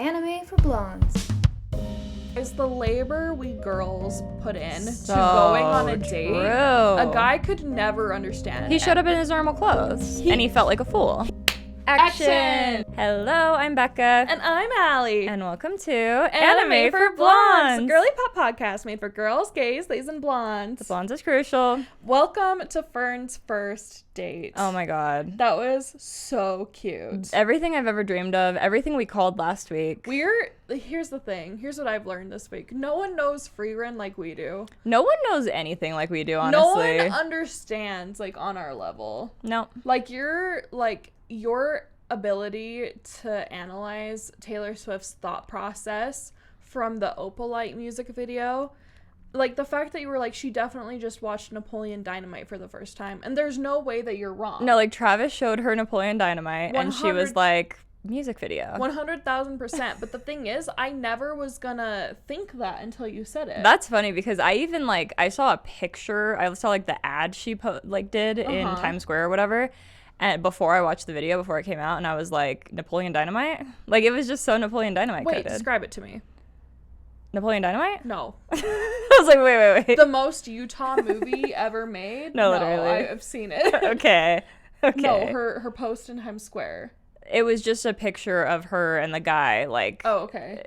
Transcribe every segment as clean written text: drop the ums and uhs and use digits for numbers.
Anime for Blondes. Is the labor we girls put in So to going on a date. true. A guy could never understand. He showed up in his normal clothes, and he felt like a fool. Action! Hello, I'm Becca. And I'm Allie. And welcome to Anime for Blondes. a girly pop podcast made for girls, gays, ladies, and blondes. The blondes is crucial. Welcome to Fern's first date. Oh my god. That was so cute. Everything I've ever dreamed of, everything we called last week. Here's the thing. Here's what I've learned this week. No one knows Frieren like we do. No one knows anything like we do, honestly. No one understands, like, on our level. No. Your ability to analyze Taylor Swift's thought process from the Opalite music video, like the fact that you were like, she definitely just watched Napoleon Dynamite for the first time, and there's no way that you're wrong. No, like Travis showed her Napoleon Dynamite and she was like, music video. 100,000%. But the thing is, I never was gonna think that until you said it. That's funny because I even I saw a picture, I saw like the ad she did in Times Square or whatever. And before I watched the video, before it came out, and I was like, Napoleon Dynamite? Like, it was just so Napoleon Dynamite Wait, coded. describe it to me. Napoleon Dynamite? No. I was like, wait. The most Utah movie ever made? No, literally. I've seen it. Okay. No, her post in Times Square. It was just a picture of her and the guy, Oh, okay.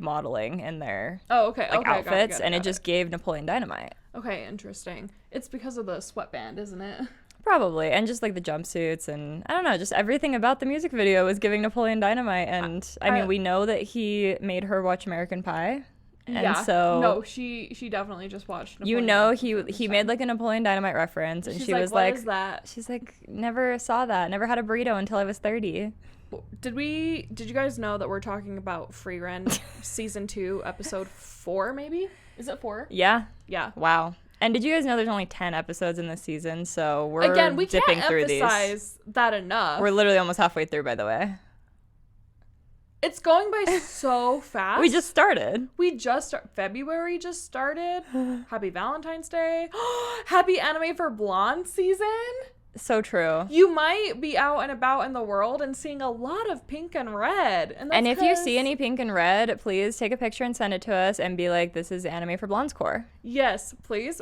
Modeling in their outfits, and it just gave Napoleon Dynamite. Okay, interesting. It's because of the sweatband, isn't it? Probably, and just like the jumpsuits and I don't know, just everything about the music video was giving Napoleon Dynamite. And I mean, we know that he made her watch American Pie, and so no, she definitely just watched. Napoleon he made like a Napoleon Dynamite reference, and she was like, "What is that?" She's like, "Never saw that. Never had a burrito until I was 30." Did you guys know that we're talking about Frieren season 2, episode 4? Maybe is it 4? Yeah. Wow. And did you guys know there's only 10 episodes in this season? So we're we dipping can't through these. emphasize that enough. We're literally almost halfway through, by the way. It's going by so fast. We just started. February just started. Happy Valentine's Day. Happy Anime for Blonde season. So true. You might be out and about in the world and seeing a lot of pink and red. And if you see any pink and red, please take a picture and send it to us and be like, this is Anime for Blondes Core. Yes, please.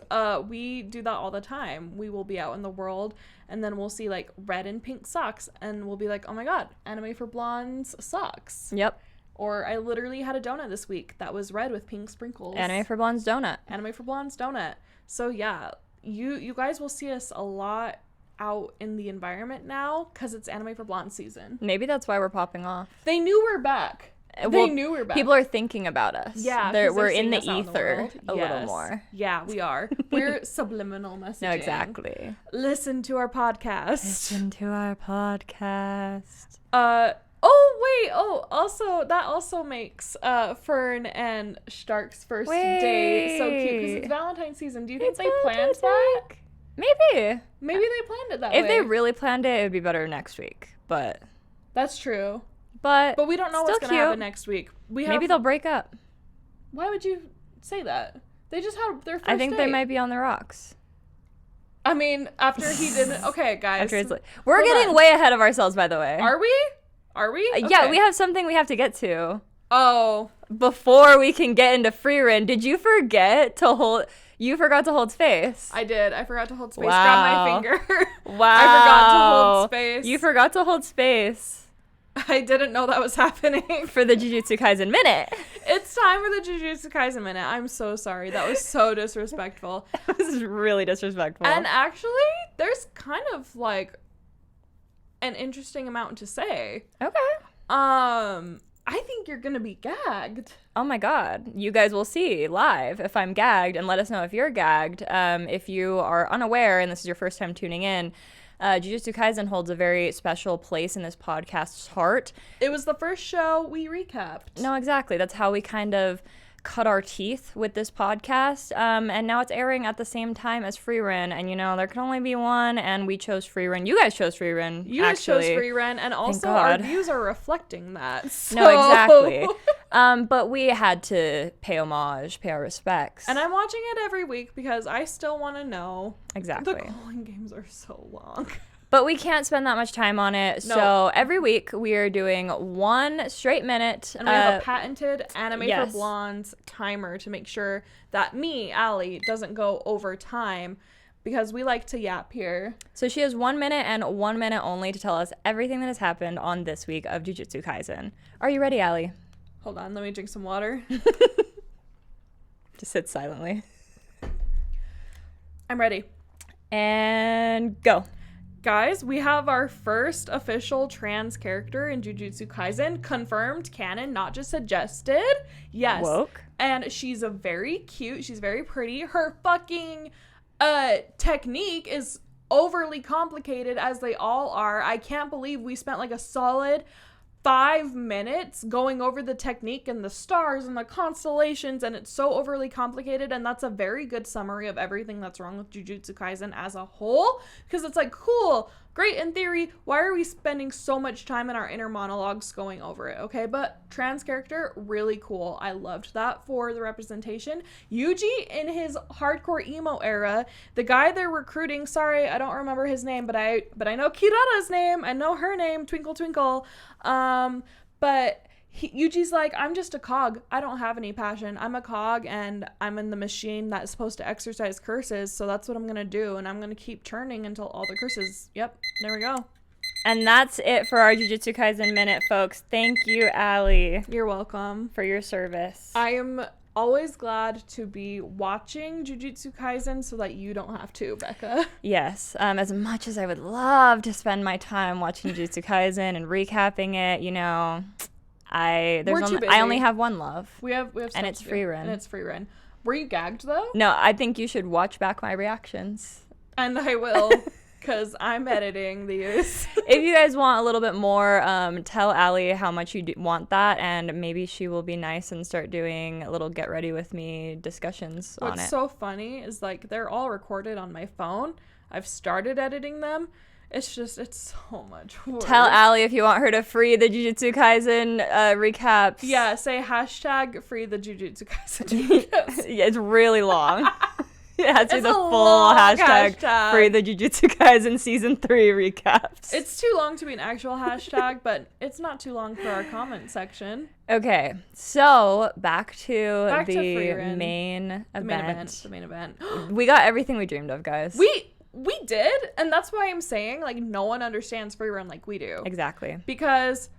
We do that all the time. We will be out in the world and then we'll see like red and pink socks and we'll be like, oh my god, Anime for Blondes socks. Yep. Or I literally had a donut this week that was red with pink sprinkles. Anime for Blondes donut. Anime for Blondes donut. So yeah, you guys will see us a lot out in the environment now because it's Anime for Blonde season. Maybe that's why we're popping off. They knew we're back. People are thinking about us. Yeah, we're in the ether a little more. Yeah, we are. We're subliminal messaging. No, exactly. Listen to our podcast. Also that also makes Fern and Stark's first date so cute because it's Valentine's season. Do you think they planned that? Maybe they planned it that way. If they really planned it would be better next week, but that's true. But we don't know what's gonna happen next week. Maybe they'll break up. Why would you say that? They just had their first I think date. they might be on the rocks. I mean, after he didn't. Okay, guys. We're getting way ahead of ourselves, by the way. Are we? Okay. Yeah, we have something we have to get to. Oh. Before we can get into Frieren, did you forget to hold... You forgot to hold space. I did. I forgot to hold space. Wow. Grab my finger. Wow. I forgot to hold space. You forgot to hold space. I didn't know that was happening. For the Jujutsu Kaisen Minute. It's time for the Jujutsu Kaisen Minute. I'm so sorry. That was so disrespectful. This is really disrespectful. And actually, there's kind of like an interesting amount to say. Okay. I think you're gonna be gagged. Oh my god. You guys will see live if I'm gagged, and let us know if you're gagged. If you are unaware and this is your first time tuning in, Jujutsu Kaisen holds a very special place in this podcast's heart. It was the first show we recapped. No, exactly. That's how we kind of cut our teeth with this podcast, and now it's airing at the same time as Frieren, and there can only be one, and we chose Frieren. You guys chose Frieren. You guys chose Frieren, and also our views are reflecting that. So. No, exactly. But we had to pay homage, pay our respects. And I'm watching it every week because I still want to know. Exactly. The calling games are so long. But we can't spend that much time on it. No. So every week we are doing 1 straight minute. And we have a patented Anime yes. for Blondes timer to make sure that me, Allie, doesn't go over time because we like to yap here. So she has 1 minute and 1 minute only to tell us everything that has happened on this week of Jujutsu Kaisen. Are you ready, Allie? Hold on, let me drink some water. Just sit silently. I'm ready. And go. Guys, we have our first official trans character in Jujutsu Kaisen, confirmed canon, not just suggested. Yes. Woke. And she's a very cute, she's very pretty. Her fucking technique is overly complicated, as they all are. I can't believe we spent like a solid 5 minutes going over the technique and the stars and the constellations, and it's so overly complicated, and that's a very good summary of everything that's wrong with Jujutsu Kaisen as a whole, because it's like, cool, great in theory, why are we spending so much time in our inner monologues going over it? Okay, but trans character, really cool. I loved that for the representation. Yuji in his hardcore emo era, the guy they're recruiting, sorry, I don't remember his name, but I know Kirara's name, I know her name, Twinkle Twinkle, but Yuji's like, I'm just a cog. I don't have any passion. I'm a cog, and I'm in the machine that's supposed to exercise curses, so that's what I'm gonna do, and I'm gonna keep churning until all the curses. Yep, there we go. And that's it for our Jujutsu Kaisen minute, folks. Thank you, Allie. You're welcome. For your service. I am always glad to be watching Jujutsu Kaisen so that you don't have to, Becca. Yes. As much as I would love to spend my time watching Jujutsu Kaisen and recapping it, you know, I only have one love. We have and it's Frieren. And it's Frieren. Were you gagged though? No, I think you should watch back my reactions. And I will, because I'm editing these. If you guys want a little bit more, tell Allie how much you want that, and maybe she will be nice and start doing a little get ready with me discussions on it. What's so funny is like they're all recorded on my phone. I've started editing them. It's so much work. Tell Allie if you want her to free the Jujutsu Kaisen recaps. Yeah, say hashtag free the Jujutsu Kaisen recaps. Yeah, it's really long. It has to be It's the a full long hashtag free the Jujutsu Kaisen season 3 recaps. It's too long to be an actual hashtag, but it's not too long for our comment section. Okay, so back to the Frieren. main event. The main event. We got everything we dreamed of, guys. We did, and that's why I'm saying, like, no one understands Frieren like we do. Exactly. Because,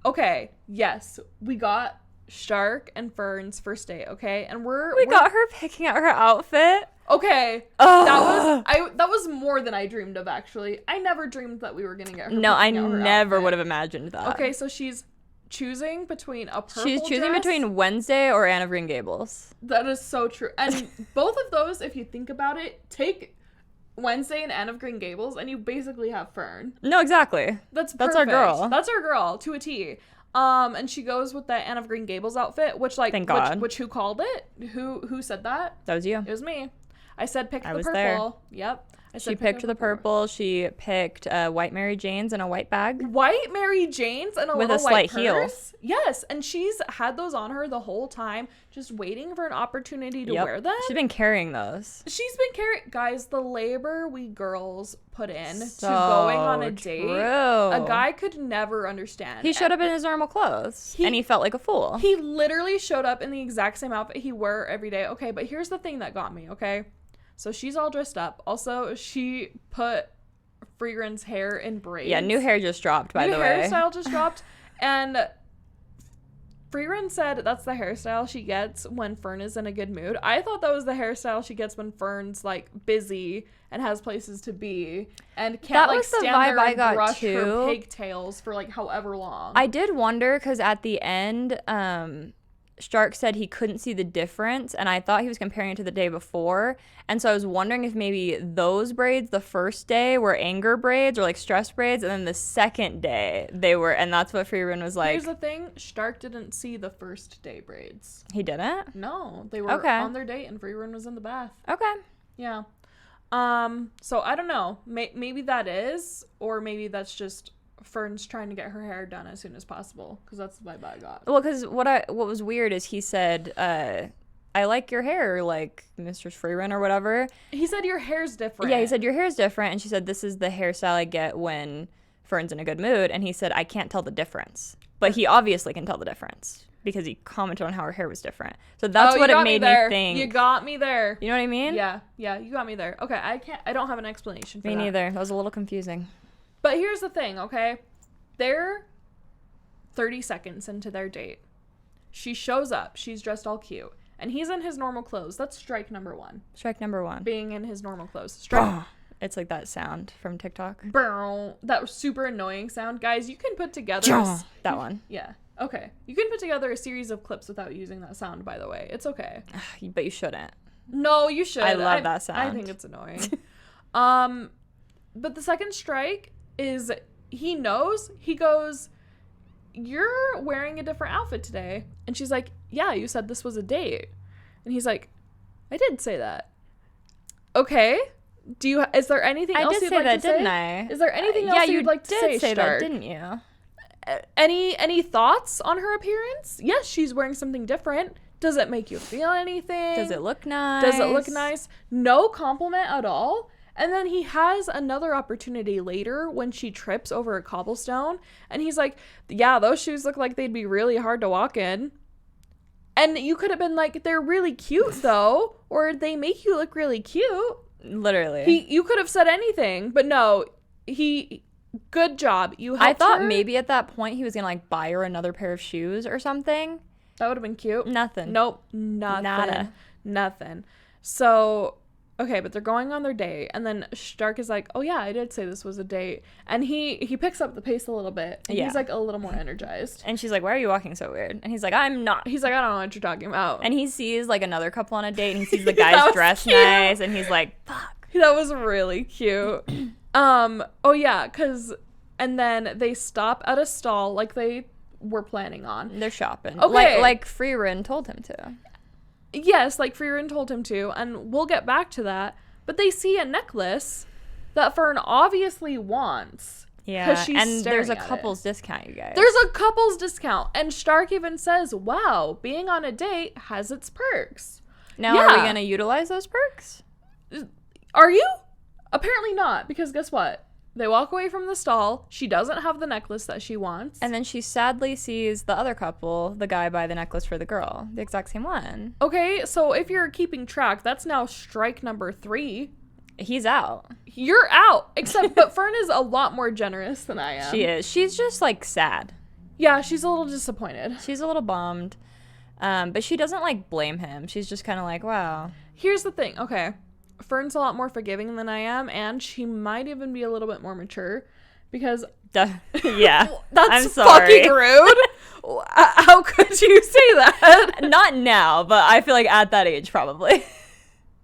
okay, yes, we got Stark and Fern's first date, okay? And we got her picking out her outfit. Okay. Ugh. That was more than I dreamed of, actually. I never dreamed that we were gonna get her. No, I picking out her never outfit. would have imagined that. Okay, so she's choosing between a purple She's choosing dress. between Wednesday or Anne of Green Gables. That is so true. And both of those, if you think about it, take Wednesday and Anne of Green Gables, and you basically have Fern. No, exactly. That's our girl. That's our girl to a T. And she goes with the Anne of Green Gables outfit, which like, thank God. Which who called it? Who said that? That was you. It was me. I said pick the was purple. there. Yep. She picked the purple. She picked white Mary Janes in a white bag. White Mary Janes and a with little a slight white heel. purse. Yes, and she's had those on her the whole time, just waiting for an opportunity to wear them. She's been carrying those. She's been carrying, guys, the labor we girls put in to going on a date. True. A guy could never understand. He showed up in his normal clothes, and he felt like a fool. He literally showed up in the exact same outfit he wore every day. Okay, but here's the thing that got me, okay? So she's all dressed up. Also, she put Frieren's hair in braids. Yeah, new hair just dropped, by the way. New hairstyle just dropped. And Frieren said that's the hairstyle she gets when Fern is in a good mood. I thought that was the hairstyle she gets when Fern's, like, busy and has places to be and can't, like, stand there and brush her pigtails for, like, however long. I did wonder, because at the end, Stark said he couldn't see the difference, and I thought he was comparing it to the day before, and so I was wondering if maybe those braids the first day were anger braids or like stress braids, and then the second day they were, and that's what Frieren was like. Here's the thing, Stark didn't see the first day braids. He didn't? No, they were on their date and Frieren was in the bath. Okay. Yeah. So I don't know, maybe that is, or maybe that's just Fern's trying to get her hair done as soon as possible, because that's the vibe I got. Well, because what was weird is he said I like your hair, like Mr. Frieren or whatever. He said your hair's different. Yeah, he said your hair's different. And she said, this is the hairstyle I get when Fern's in a good mood. And he said, I can't tell the difference. But he obviously can tell the difference because he commented on how her hair was different. So that's what it made me think. You got me there. You know what I mean? Yeah, you got me there. Okay, I don't have an explanation for that. Me neither. That was a little confusing. But here's the thing, okay? They're 30 seconds into their date. She shows up. She's dressed all cute. And he's in his normal clothes. That's strike number 1. Strike number 1. Being in his normal clothes. Strike. It's like that sound from TikTok. That was super annoying sound. Guys, you can put together... That one. Yeah. Okay. You can put together a series of clips without using that sound, by the way. It's okay. But you shouldn't. No, you should. I love that sound. I think it's annoying. But the second strike is he knows. He goes, you're wearing a different outfit today. And she's like, yeah, you said this was a date. And he's like, I did say that. Okay. Is there anything else you'd like to say? Didn't I? Is there anything else you'd like to say? Yeah, you did say that, didn't you? Any thoughts on her appearance? Yes, she's wearing something different. Does it make you feel anything? Does it look nice? No compliment at all. And then he has another opportunity later when she trips over a cobblestone. And he's like, yeah, those shoes look like they'd be really hard to walk in. And you could have been like, they're really cute though. Or they make you look really cute. Literally. You could have said anything. But no, good job. I thought maybe at that point he was going to like buy her another pair of shoes or something. That would have been cute. Nothing. Nope. Nothing. Nada. Nothing. So... Okay, but they're going on their date, and then Stark is like, oh yeah, I did say this was a date. And he picks up the pace a little bit, and he's like a little more energized. And she's like, why are you walking so weird? And he's like, I'm not. He's like, I don't know what you're talking about. And he sees like another couple on a date, and he sees the guy's dressed nice, and he's like, fuck. That was really cute. Oh yeah, and then they stop at a stall like they were planning on. They're shopping. Okay. Like Frieren told him to. Yes, like Frieren told him to, and we'll get back to that. But they see a necklace that Fern obviously wants. Yeah, and there's a couple's discount, you guys. There's a couple's discount, and Stark even says, wow, being on a date has its perks. Now, are we going to utilize those perks? Are you? Apparently not, because guess what? They walk away from the stall. She doesn't have the necklace that she wants. And then she sadly sees the other couple, the guy buy the necklace for the girl. The exact same one. Okay, so if you're keeping track, that's now strike number 3. He's out. You're out. But Fern is a lot more generous than I am. She is. She's just, like, sad. Yeah, she's a little disappointed. She's a little bummed. But she doesn't, like, blame him. She's just kind of like, wow. Here's the thing. Okay. Fern's a lot more forgiving than I am, and she might even be a little bit more mature because yeah, that's I'm sorry. Fucking rude. How could you say that? Not now, but I feel like at that age probably.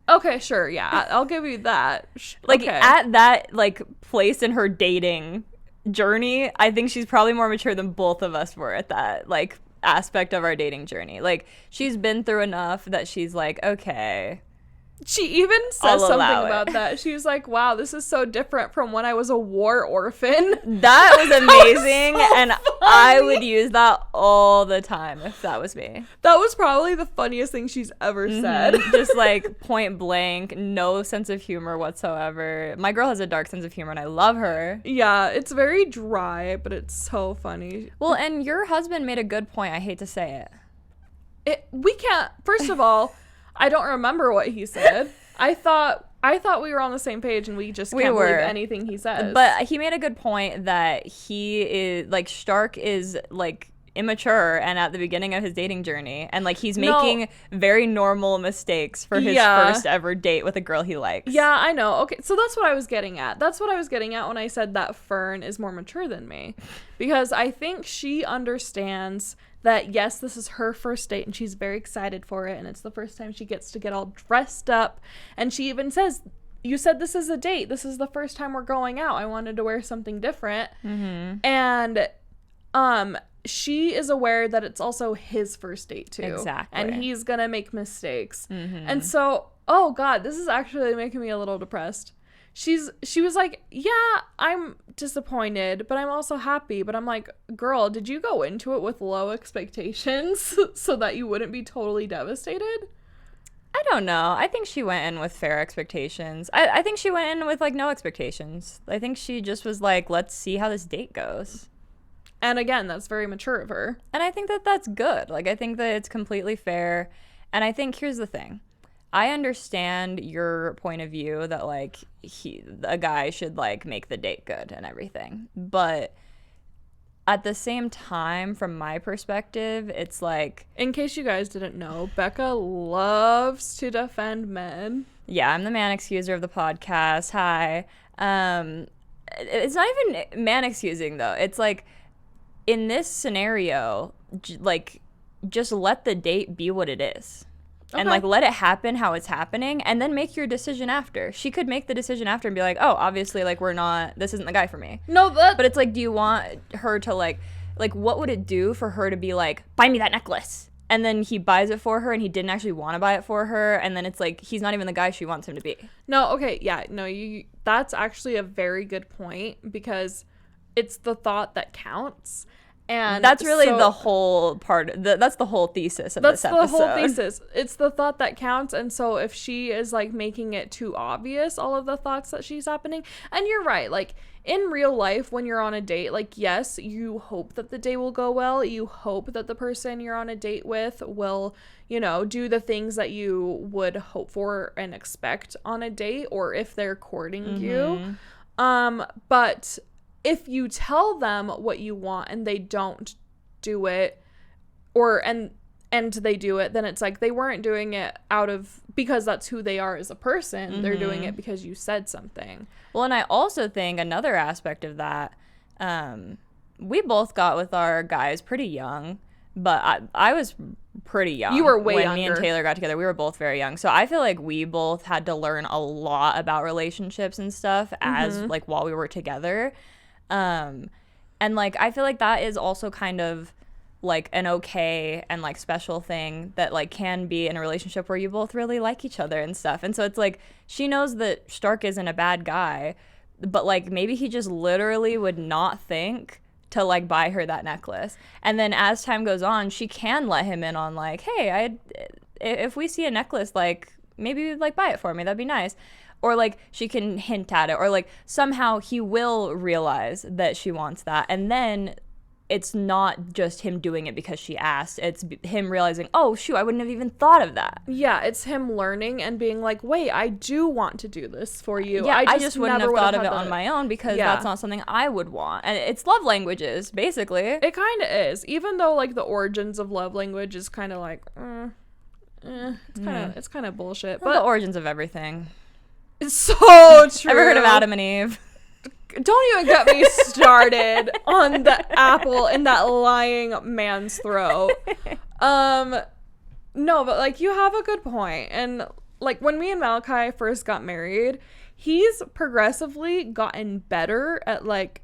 Okay, sure, yeah, I'll give you that. Like okay. At that like place in her dating journey, I think she's probably more mature than both of us were at that like aspect of our dating journey. Like she's been through enough that she's like, okay. She even says something about that. She was like, wow, this is so different from when I was a war orphan. That was amazing. Was so and funny. I would use that all the time if that was me. That was probably the funniest thing she's ever said. Just like point blank, no sense of humor whatsoever. My girl has a dark sense of humor and I love her. Yeah, it's very dry, but it's so funny. Well, and your husband made a good point. I hate to say it. We can't, first of all, I don't remember what he said. I thought we were on the same page and we just can't believe anything he says. But he made a good point that he is like Stark is like immature and at the beginning of his dating journey and like he's making very normal mistakes for his first ever date with a girl he likes. Yeah, I know. Okay, so that's what I was getting at. That's what I was getting at when I said that Fern is more mature than me. Because I think she understands that yes, this is her first date and she's very excited for it and it's the first time she gets to get all dressed up, and she even says, you said this is a date, this is the first time we're going out, I wanted to wear something different. And she is aware that it's also his first date too. Exactly. And he's gonna make mistakes. And so, oh god, this is actually making me a little depressed. She was like, yeah, I'm disappointed, but I'm also happy. But I'm like, girl, did you go into it with low expectations so that you wouldn't be totally devastated? I don't know. I think she went in with fair expectations. I think she went in with like no expectations. I think she just was like, let's see how this date goes. And again, that's very mature of her. And I think that that's good. Like, I think that it's completely fair. And I think here's the thing. I understand your point of view that like a guy should like make the date good and everything. But at the same time, from my perspective, it's like... In case you guys didn't know, Becca loves to defend men. Yeah, I'm the man excuser of the podcast. Hi. It's not even man excusing, though. It's like, in this scenario, like, just let the date be what it is. Okay. And, like, let it happen how it's happening, and then make your decision after. She could make the decision after and be like, oh, obviously, like, this isn't the guy for me. No, but it's like, do you want her to, like, what would it do for her to be like, buy me that necklace? And then he buys it for her, and he didn't actually want to buy it for her, and then it's like, he's not even the guy she wants him to be. No, okay, yeah, no, that's actually a very good point, because it's the thought that counts. And that's really the whole part. That's the whole thesis of this episode. That's the whole thesis. It's the thought that counts. And so if she is like making it too obvious, all of the thoughts that she's happening, and you're right, like in real life, when you're on a date, like, yes, you hope that the day will go well. You hope that the person you're on a date with will, you know, do the things that you would hope for and expect on a date, or if they're courting you. But if you tell them what you want and they don't do it, and they do it, then it's like they weren't doing it because that's who they are as a person. They're doing it because you said something. Well, and I also think another aspect of that, we both got with our guys pretty young, but I was pretty young. You were way younger. When me and Taylor got together, we were both very young. So I feel like we both had to learn a lot about relationships and stuff as like while we were together. And like I feel like that is also kind of like an okay and like special thing that like can be in a relationship where you both really like each other and stuff. And so it's like she knows that Stark isn't a bad guy, but like maybe he just literally would not think to like buy her that necklace. And then as time goes on, she can let him in on like, hey, if we see a necklace, like maybe like buy it for me, that'd be nice. Or, like, she can hint at it. Or, like, somehow he will realize that she wants that. And then it's not just him doing it because she asked. It's him realizing, oh, shoot, I wouldn't have even thought of that. Yeah, it's him learning and being like, wait, I do want to do this for you. Yeah, I just wouldn't have thought of it on my own because that's not something I would want. And it's love languages, basically. It kind of is. Even though, like, the origins of love language is kind of like, it's kind of bullshit. But the origins of everything. It's so true. Ever heard of Adam and Eve? Don't even get me started on the apple in that lying man's throat. No, but like you have a good point. And like when me and Malachi first got married, he's progressively gotten better at like,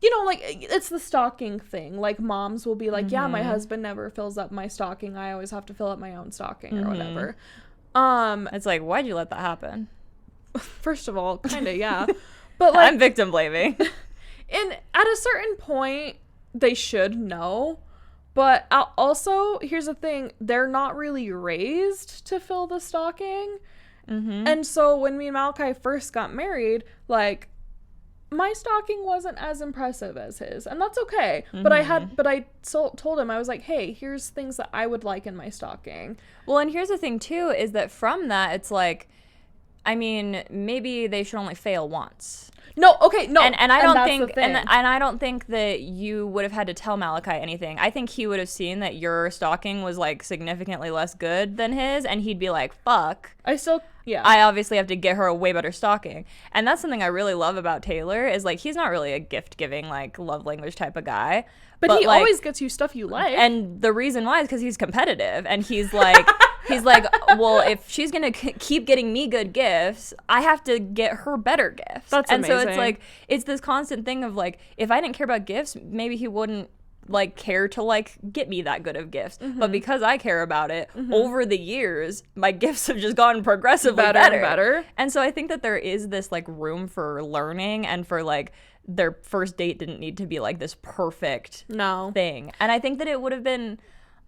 you know, like it's the stocking thing. Like moms will be like, yeah, my husband never fills up my stocking. I always have to fill up my own stocking or whatever. It's like, why'd you let that happen? First of all, kind of, yeah. But like, I'm victim blaming. And at a certain point, they should know. But also, here's the thing. They're not really raised to fill the stocking. And so when me and Malachi first got married, like, my stocking wasn't as impressive as his. And that's okay. But I told him, I was like, hey, here's things that I would like in my stocking. Well, and here's the thing, too, is that from that, it's like, I mean, maybe they should only fail once. No, okay, no. And I don't think and I don't think that you would have had to tell Malachi anything. I think he would have seen that your stocking was like significantly less good than his, and he'd be like, fuck. I obviously have to get her a way better stocking. And that's something I really love about Taylor is like he's not really a gift giving like love language type of guy. But he like, always gets you stuff you like. And the reason why is because he's competitive. And he's like, well, if she's going to keep getting me good gifts, I have to get her better gifts. That's amazing. And so it's like, it's this constant thing of like, if I didn't care about gifts, maybe he wouldn't like care to like get me that good of gifts. But because I care about it, over the years, my gifts have just gotten progressively better and better. And so I think that there is this like room for learning and for like, their first date didn't need to be like this perfect thing. And I think that it would have been,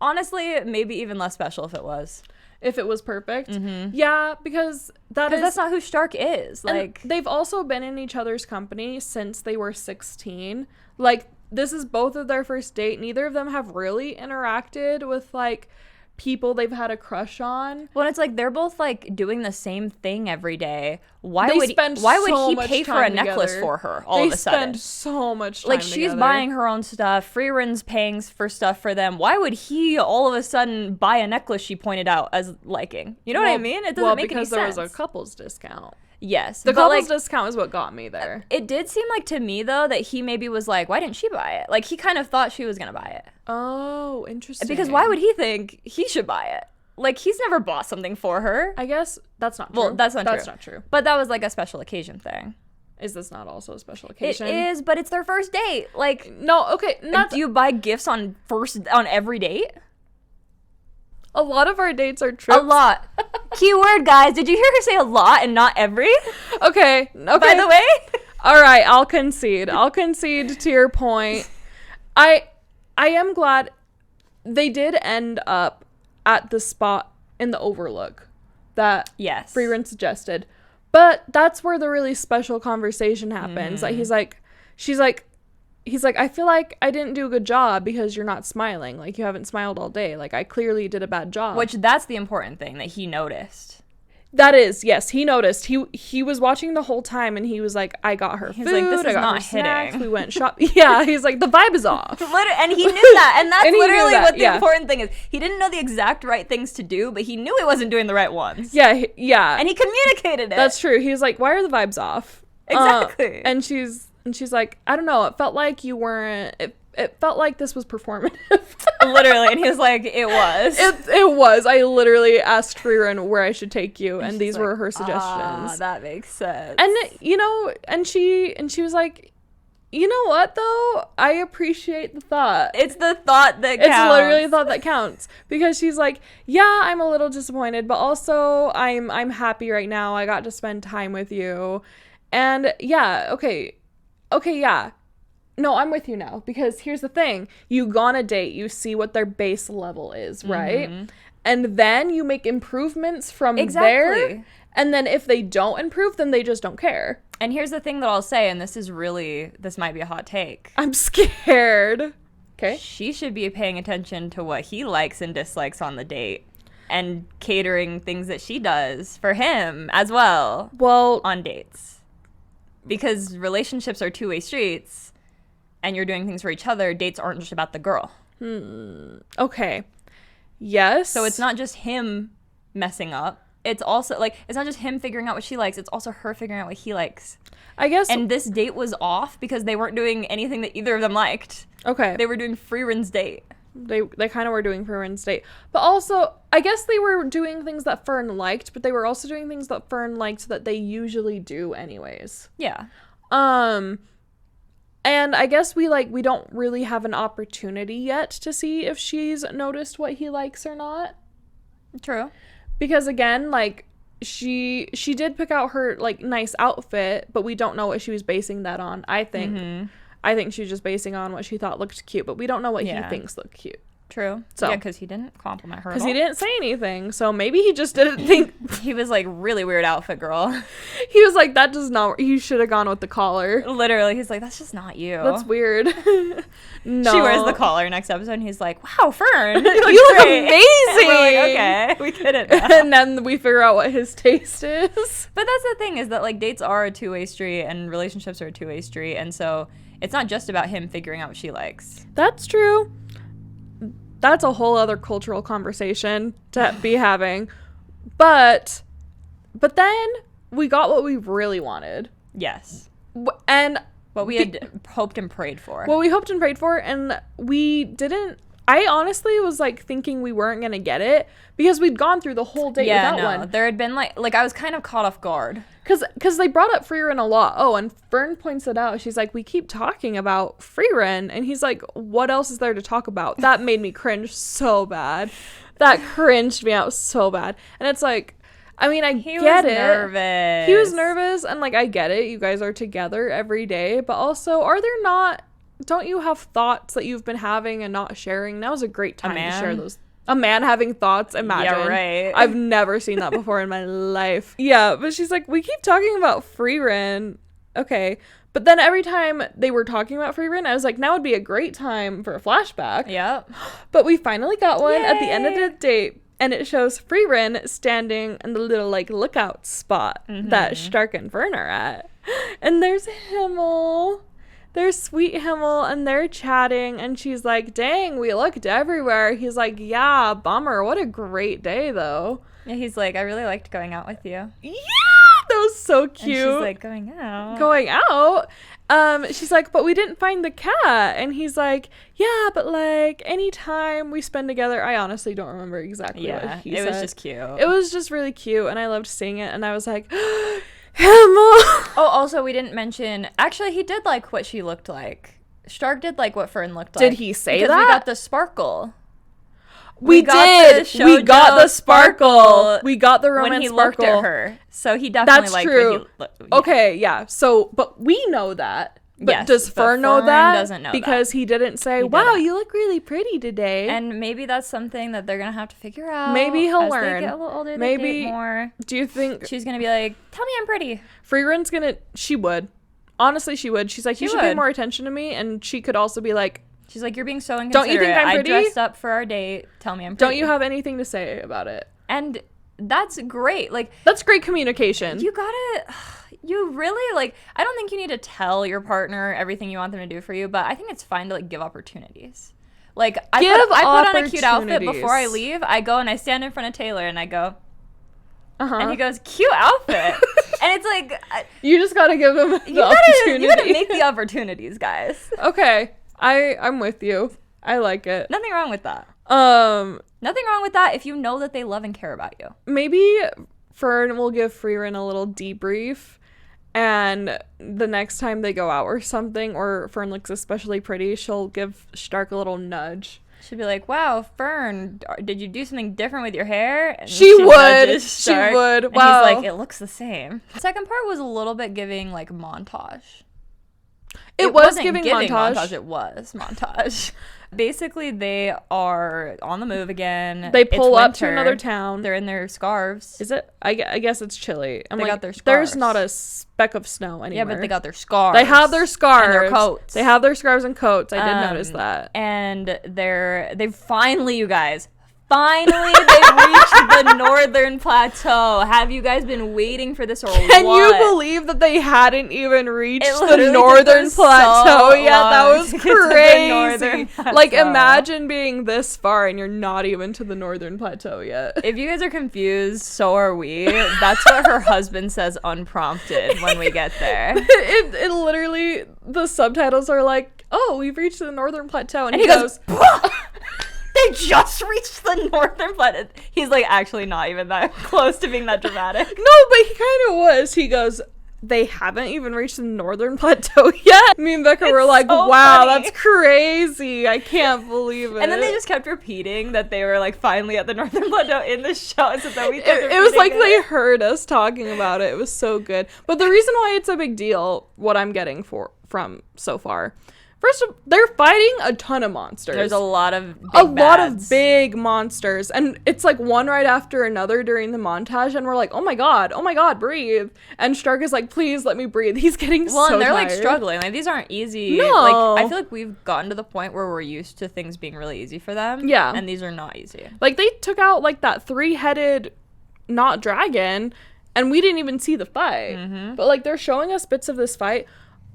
honestly, maybe even less special if it was. if it was perfect. Yeah, because that's not who Stark is. Like, they've also been in each other's company since they were 16. Like, this is both of their first date. Neither of them have really interacted with, like, people they've had a crush on. Well, it's like they're both like doing the same thing every day. Why They would spend why would so he much pay for a time necklace together. for her all They of a sudden? spend so much time Like, she's together. buying her own stuff. Frieren's paying for stuff for them. Why would he all of a sudden buy a necklace she pointed out as liking? You know what I mean? It doesn't make any sense. Because there was a couple's discount. Yes. The but, couple's like, discount is what got me there. it did seem like to me, though, that he maybe was like, why didn't she buy it? Like, he kind of thought she was going to buy it. Oh, interesting. Because why would he think he should buy it? Like, he's never bought something for her. I guess that's not true. Well, that's not not true. But that was like a special occasion thing. Is this not also a special It occasion? is, but it's their first date. Like, No, okay. Not do you buy gifts on every date? a lot of our dates are trips. A lot. Keyword, guys. Did you hear her say a lot and not every? Okay. By the way. All right, I'll concede. I'll concede to your point. I am glad they did end up at the spot in the Overlook that Yes. Frieren suggested. But that's where the really special conversation happens. Like, he's like, I feel like I didn't do a good job because you're not smiling. Like, you haven't smiled all day. Like, I clearly did a bad job. Which, that's the important thing that he noticed. That is, yes, he noticed. He was watching the whole time, and he was like, I got her He's food, like, this I is got not her snacks, hitting. we went shopping. Yeah, he's like, the vibe is off. And he knew that. And that's And he knew literally that, what the yeah. important thing is. He didn't know the exact right things to do, but he knew he wasn't doing the right ones. Yeah, yeah. And he communicated it. That's true. He was like, why are the vibes off? Exactly. And she's like, I don't know, it felt like you weren't, it felt like this was performative. Literally. And he was like, it was. It was. I literally asked Frieren where I should take you, and these She's were like, her suggestions. that makes sense. And you know, and she was like, you know what though? I appreciate the thought. It's the thought that counts. It's literally the thought that counts, because she's like, yeah, I'm a little disappointed, but also I'm happy right now. I got to spend time with you. And yeah, okay, yeah. No, I'm with you now, because here's the thing. You go on a date, you see what their base level is, right? And then you make improvements from there. And then if they don't improve, then they just don't care. And here's the thing that I'll say, and this might be a hot take. I'm scared. Okay. She should be paying attention to what he likes and dislikes on the date and catering things that she does for him as well. Well, on dates. Because relationships are two-way streets. And you're doing things for each other. Dates aren't just about the girl. okay. Yes. So it's not just him messing up. It's also, like, it's not just him figuring out what she likes. It's also her figuring out what he likes. I guess. And this date was off because they weren't doing anything that either of them liked. Okay. They were doing Frieren's date. They kind of were doing Fern's date. But also, I guess they were doing things that Fern liked, but they were also doing things that Fern liked that they usually do anyways. Yeah. And I guess we don't really have an opportunity yet to see if she's noticed what he likes or not. True. Because again, like, she did pick out her, like, nice outfit, but we don't know what she was basing that on, I think. I think she was just basing on what she thought looked cute, but we don't know what he thinks looked cute. True. So, yeah, because he didn't compliment her. Because he didn't say anything. So maybe he just didn't think. He was like, really weird outfit, girl. He was like, that does not. You should have gone with the collar. Literally, he's like, that's just not you. That's weird. No. She wears the collar next episode, and he's like, wow, Fern. You look great. amazing. We're like, okay, we get it now. And then we figure out what his taste is. But that's the thing, is that, like, dates are a two-way street, and relationships are a two-way street, and so it's not just about him figuring out what she likes. That's true. That's a whole other cultural conversation to be having. But then we got what we really wanted. Yes. And what we had hoped and prayed for. What we hoped and prayed for, and we didn't. I honestly was like thinking we weren't going to get it because we'd gone through the whole date without one. There had been like I was kind of caught off guard. Because they brought up Frieren a lot. Oh, and Fern points it out. She's like, we keep talking about Frieren. And he's like, what else is there to talk about? That made me cringe so bad. That cringed me out so bad. And it's like, I mean, I get it. Nervous. He was nervous. And like, I get it. You guys are together every day. But also, don't you have thoughts that you've been having and not sharing? Now's a great time to share those. A man having thoughts, imagine. Yeah, right. I've never seen that before in my life. Yeah, but she's like, we keep talking about Frieren. Okay. But then every time they were talking about Frieren, I was like, now would be a great time for a flashback. Yep. But we finally got one. Yay! At the end of Yay! the date. And it shows Frieren standing in the little, like, lookout spot that Stark and Fern are at. And there's Himmel. There's sweet Himmel, and they're chatting, and she's like, dang, we looked everywhere. He's like, yeah, bummer. What a great day, though. Yeah, he's like, I really liked going out with you. Yeah, that was so cute. And she's like, going out? Going out? She's like, but we didn't find the cat. And he's like, yeah, but, like, anytime we spend together, I honestly don't remember exactly what he said. It was just cute. It was just really cute, and I loved seeing it, and I was like, Himmel. Oh, also, we didn't mention, actually, he did like what she looked like. Stark did like what Fern looked like. Did he say because that? We got the sparkle. We did. We got the sparkle. We got the romance when he sparkle. Looked at her. So he definitely That's liked true. What he, Okay, yeah. So, but we know that. But yes, does Fern know Fern that? Doesn't know because that. he didn't say, wow, you look really pretty today. And maybe that's something that they're going to have to figure out. Maybe he'll as learn. They get a little older, Maybe. they get more. Do you think she's going to be like, tell me I'm pretty? Frieren's going to, she would. Honestly, she would. She's like, you should pay more attention to me. And she could also be like, she's like, you're being so inconsiderate. Don't you think I'm pretty? I dressed up for our date. Tell me I'm pretty. Don't you have anything to say about it? And that's great. Like, that's great communication. You gotta, you really, like, I don't think you need to tell your partner everything you want them to do for you, but I think it's fine to, like, give opportunities. Like, I put on a cute outfit before I leave. I go and I stand in front of Taylor and I go, and he goes, cute outfit. And it's like, you just gotta give him the opportunity. You gotta make the opportunities, guys. Okay. I'm with you. I like it. Nothing wrong with that. Nothing wrong with that if you know that they love and care about you. Maybe Fern will give Frieren a little debrief, and the next time they go out or something, or Fern looks especially pretty, she'll give Stark a little nudge. She'd be like, wow, Fern, did you do something different with your hair? And she would. She would. And wow. he's like, it looks the same. The second part was a little bit giving, like, montage. It was giving montage. It was montage. Basically, they are on the move again. They pull up to another town. They're in their scarves. Is it? I guess it's chilly. They got their scarves. There's not a speck of snow anywhere. Yeah, but they got their scarves. They have their scarves. And their coats. They have their scarves and coats. I did notice that. And they've finally, you guys, finally they reached the Northern Plateau. Have you guys been waiting for this or what? Can you believe that they hadn't even reached the Northern Plateau yet? That was crazy. Like, imagine being this far and you're not even to the Northern Plateau yet. If you guys are confused, so are we. That's what her husband says unprompted when we get there. It literally, the subtitles are like, oh, we've reached the Northern Plateau. And he goes they just reached the Northern Plateau. He's like actually not even that close to being that dramatic. No, but he kind of was. He goes, they haven't even reached the Northern Plateau yet. Me and Becca were like, so wow, funny. That's crazy. I can't believe it. And then they just kept repeating that they were like finally at the Northern Plateau in the show. So that we kept it was like they heard us talking about it. It was so good. But the reason why it's a big deal, what I'm getting from so far, first, they're fighting a ton of monsters. There's a lot of big monsters. And it's like one right after another during the montage. And we're like, oh my God, breathe. And Stark is like, please let me breathe. He's getting so and they're tired. Like struggling. Like, these aren't easy. No. Like, I feel like we've gotten to the point where we're used to things being really easy for them. Yeah. And these are not easy. Like, they took out like that 3-headed not dragon. And we didn't even see the fight. Mm-hmm. But like, they're showing us bits of this fight.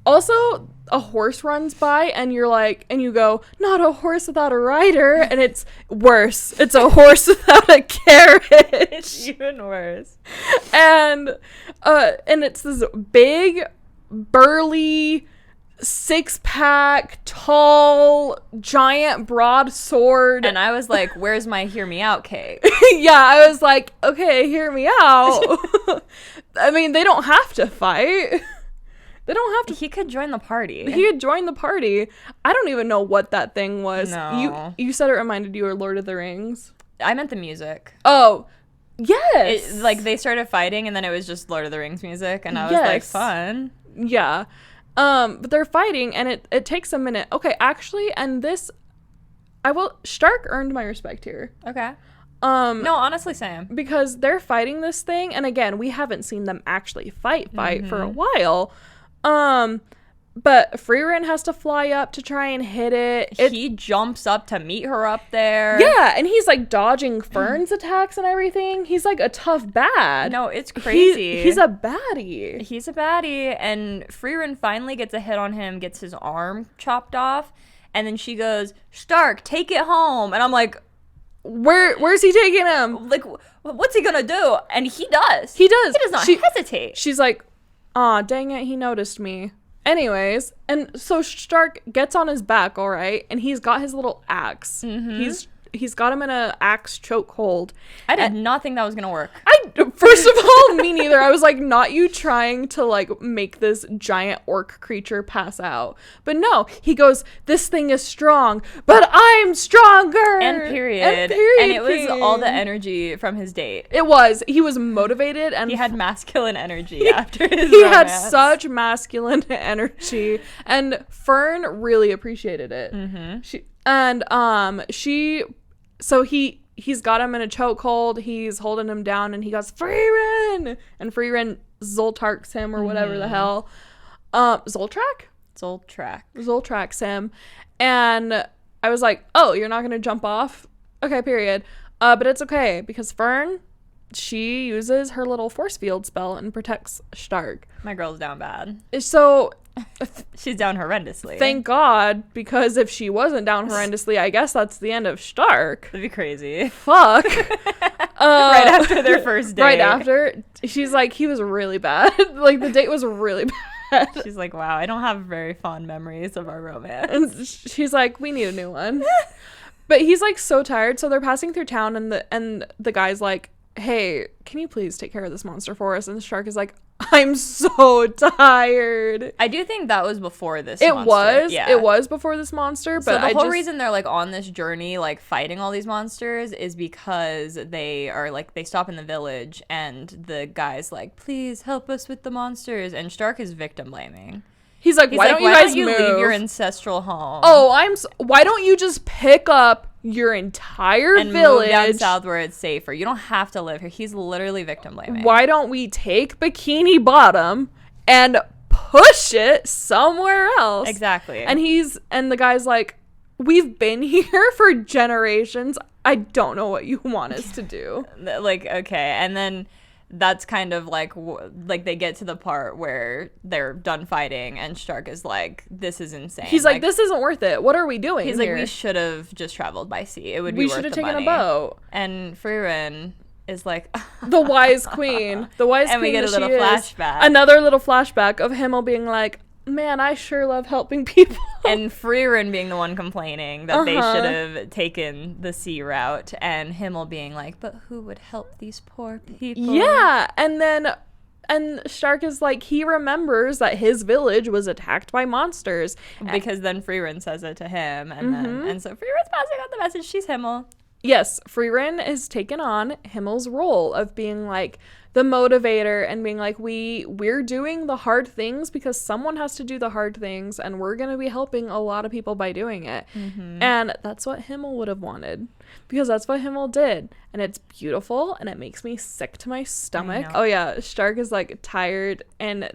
Also, a horse runs by and you're like, and you go, not a horse without a rider. And it's worse. It's a horse without a carriage. It's even worse. And it's this big, burly, 6-pack, tall, giant broadsword. And I was like, where's my hear me out cake? Yeah, I was like, okay, hear me out. I mean, they don't have to fight. They don't have to. He could join the party. He could join the party. I don't even know what that thing was. No. You said it reminded you of Lord of the Rings. I meant the music. Oh, yes. Like, they started fighting, and then it was just Lord of the Rings music, and I was like, fun. Yeah. But they're fighting, and it takes a minute. Okay, actually, and this, Stark earned my respect here. Okay. No, honestly, same. Because they're fighting this thing, and again, we haven't seen them actually fight for a while. But Frieren has to fly up to try and hit it. He jumps up to meet her up there. Yeah, and he's like dodging Fern's attacks and everything. He's like a tough bad. No, it's crazy. He's a baddie. He's a baddie, and Frieren finally gets a hit on him, gets his arm chopped off, and then she goes, Stark, take it home. And I'm like, where's he taking him? Like, what's he gonna do? And he does. He does. He does not hesitate. She's like, aw, dang it, he noticed me. Anyways, and so Stark gets on his back, all right, and he's got his little axe. He's got him in a axe chokehold. I did not think that was gonna work. First of all, me neither. I was like, not you trying to like make this giant orc creature pass out. But no, he goes, this thing is strong, but I'm stronger. And period. And it was all the energy from his date. It was. He was motivated, and he had masculine energy after his He romance. had such masculine energy, and Fern really appreciated it. He's got him in a chokehold. He's holding him down, and he goes, Frieren! And Frieren Zoltarks him, or whatever the hell. Zoltrak? Zoltraks him. And I was like, oh, you're not going to jump off? Okay, period. But it's okay, because Fern, she uses her little force field spell and protects Stark. My girl's down bad. So... She's down horrendously. Thank God, because if she wasn't down horrendously, I guess that's the end of Stark. That'd be crazy. Fuck. Right after their first date. Right after. She's like, he was really bad. Like, the date was really bad. She's like, wow, I don't have very fond memories of our romance. And she's like, we need a new one. But he's like so tired, so they're passing through town, and the guy's like, hey, can you please take care of this monster for us? And the Stark is like, I'm so tired. I do think that was before this monster. It was before this monster. But so the whole reason they're like on this journey, like fighting all these monsters, is because they are like, they stop in the village and the guy's like, please help us with the monsters. And Stark is victim blaming. He's like, why don't you guys move? Leave your ancestral home? Oh, why don't you just pick up your entire and village move down south where it's safer? You don't have to live here. He's literally victim blaming. Why don't we take Bikini Bottom and push it somewhere else? Exactly. And the guy's like, we've been here for generations. I don't know what you want us to do. Like, okay, and then that's kind of like they get to the part where they're done fighting and Stark is like, this is insane. He's like, this isn't worth it. What are we doing He's here? like, we should have just traveled by sea. It would be worth the money. We should have taken a boat. And Frieren is like, the wise queen. The wise queen. And we get a little flashback. Another little flashback of Himmel being like, man, I sure love helping people. And Frieren being the one complaining that they should have taken the sea route, and Himmel being like, but who would help these poor people? Yeah, and Stark is like, he remembers that his village was attacked by monsters. Because then Frieren says it to him, and so Frieren's passing on the message. She's Himmel. Yes, Frieren has taken on Himmel's role of being like the motivator and being like, we're doing the hard things because someone has to do the hard things, and we're going to be helping a lot of people by doing it. And that's what Himmel would have wanted, because that's what Himmel did, and it's beautiful, and it makes me sick to my stomach. Oh yeah, Stark is like tired, and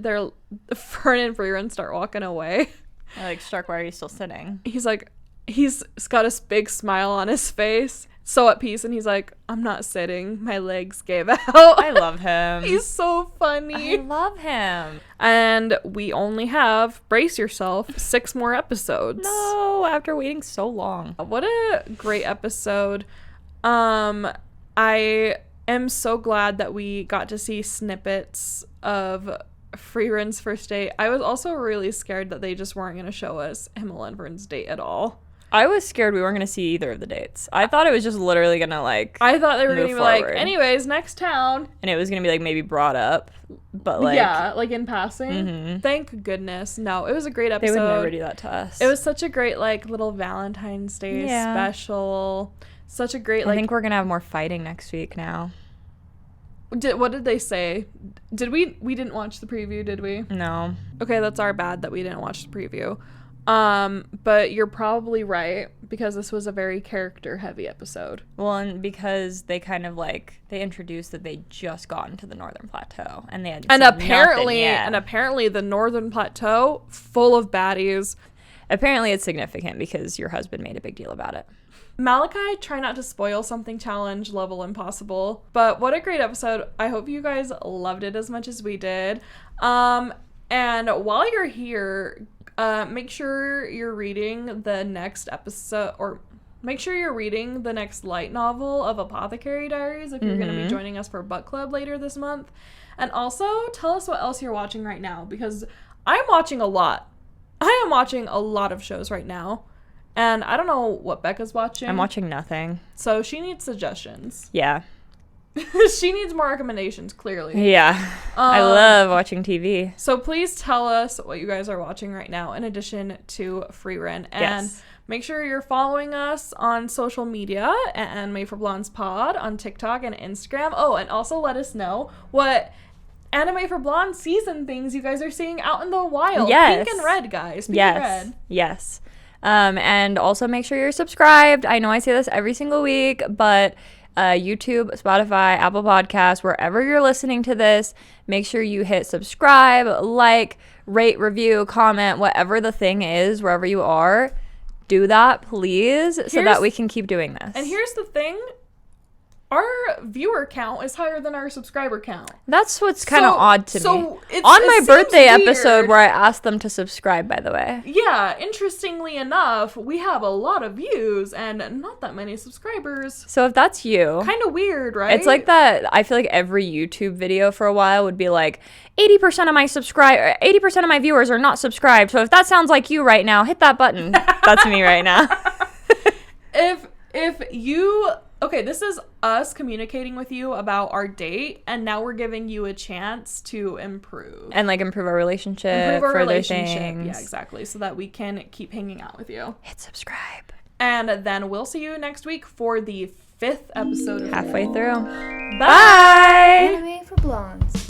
Fern and Frieren start walking away. I'm like, Stark, why are you still sitting? He's like, he's got a big smile on his face, so at peace, and he's like, I'm not sitting, my legs gave out. I love him. He's so funny. I love him. And we only have, brace yourself, 6 more episodes. No, after waiting so long. What a great episode. I am so glad that we got to see snippets of Frieren's first date. I was also really scared that they just weren't going to show us Himmel and Fern's date at all. I was scared we weren't going to see either of the dates. I thought it was just literally going to like I thought they were going to be like, anyways, next town. And it was going to be like maybe brought up, but like. Yeah, like in passing. Thank goodness. No, it was a great episode. They would never do that to us. It was such a great like little Valentine's Day special. Such a great like. I think we're going to have more fighting next week now. What did they say? Did we didn't watch the preview, did we? No. Okay, that's our bad that we didn't watch the preview. But you're probably right because this was a very character heavy episode. Well, and because they kind of like they introduced that they just got into the Northern Plateau and they had apparently the Northern Plateau full of baddies. Apparently it's significant because your husband made a big deal about it. Malachi, try not to spoil something challenge level impossible. But what a great episode. I hope you guys loved it as much as we did. And while you're here, make sure you're reading the next episode, or make sure you're reading the next light novel of Apothecary Diaries if you're going to be joining us for Book Club later this month. And also tell us what else you're watching right now, because I'm watching a lot. I am watching a lot of shows right now. And I don't know what Becca's watching. I'm watching nothing. So she needs suggestions. Yeah. She needs more recommendations, clearly. Yeah. I love watching TV. So please tell us what you guys are watching right now in addition to Frieren. And make sure you're following us on social media and Made for Blondes Pod on TikTok and Instagram. Oh, and also let us know what Anime for Blondes season things you guys are seeing out in the wild. Yes. Pink and red, guys. Pink and red. Yes. And also make sure you're subscribed. I know I say this every single week, but YouTube, Spotify, Apple Podcasts, wherever you're listening to this, make sure you hit subscribe, like, rate, review, comment, whatever the thing is, wherever you are. Do that, please, so that we can keep doing this. And here's the thing. Our viewer count is higher than our subscriber count. That's what's kind of odd to me. On my birthday episode where I asked them to subscribe, by the way. Yeah, interestingly enough, we have a lot of views and not that many subscribers. So if that's you... Kind of weird, right? It's like that. I feel like every YouTube video for a while would be like, 80% of my viewers are not subscribed. So if that sounds like you right now, hit that button. That's me right now. If you... Okay, this is us communicating with you about our date, and now we're giving you a chance to improve. And, like, improve our relationship, things. Yeah, exactly, so that we can keep hanging out with you. Hit subscribe. And then we'll see you next week for the 5th episode. Halfway through. Bye! Anime for Blondes.